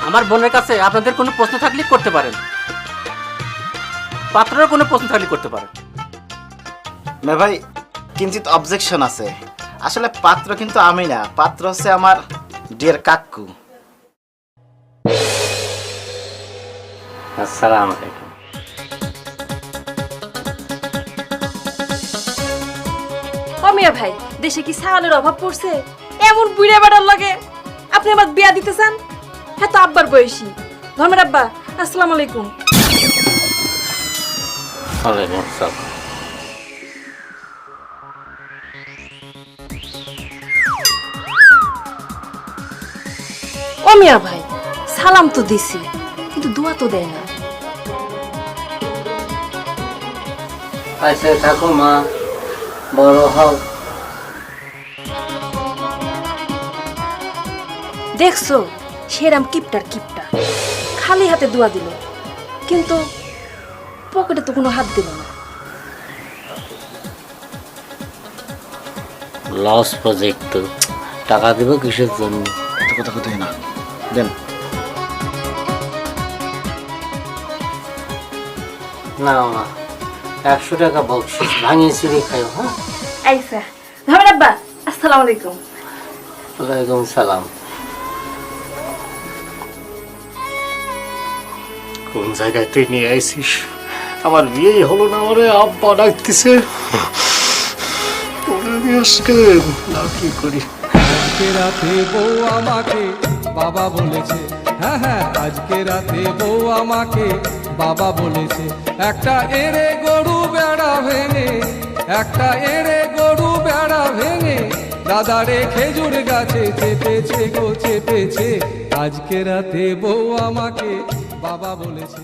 আমার বোনের কাছে আপনাদের কোনো প্রশ্ন থাকলে করতে পারেন, পাত্রের কোনো প্রশ্ন থাকলে করতে পারেন। না ভাই, কিঞ্চিত অবজেকশন আছে। আসলে পাত্র কিন্তু আমি না, পাত্র হচ্ছে আমার ডিয়ার কাকু। আসসালামু আলাইকুম। অমিয়া ভাই, দেশে কি চাউলের অভাব পড়ছে? এমন বুড়ে বেড়ার লাগে আপনি আমার বিয়া দিতে চান? হ্যাঁ তো আব্বার বয়সী। ধর্মের আব্বা, আসসালামু আলাইকুম। ওয়ালাইকুম আসসালাম। অমিয়া ভাই, সালাম তো দিছি কিন্তু দোয়া তো দেয় না। আচ্ছা থাকো মা, বড় হও। দেখছো সেরাম কিপটার কিপটা, খালি হাতে দোয়া দিল কিন্তু পকেটে তো কোনো হাত দিল না। লস প্রজেক্ট, টাকা দিব কিসের জন্য? এত কথা কোথায় না, দেন। না মা, 100 টাকা বকশিস, ভাঙিয়ে চিড়ে খাও। হ্যাঁ, আইসা ধর্মের আব্বা, আসসালামু আলাইকুম। ওয়ালাইকুম সালাম। কোন জায়গায় তুই নিয়ে আইছিস? আমার বিয়েই হলো না, আমারে আব্বা ডাকতেছে। তোরে আমি আজকে না কি করি। আজকে রাতে বউ আমাকে বাবা বলেছে, হ্যাঁ হ্যাঁ আজকে রাতে বউ আমাকে বাবা বলেছে। একটা এড়ে গরু বেড়া ভেঙে, একটা এড়ে গরু বেড়া ভেঙে দাদারে খেজুর গাছে চেপেছে গো চেপেছে। আজকে রাতে বউ আমাকে বাবা বলেছে।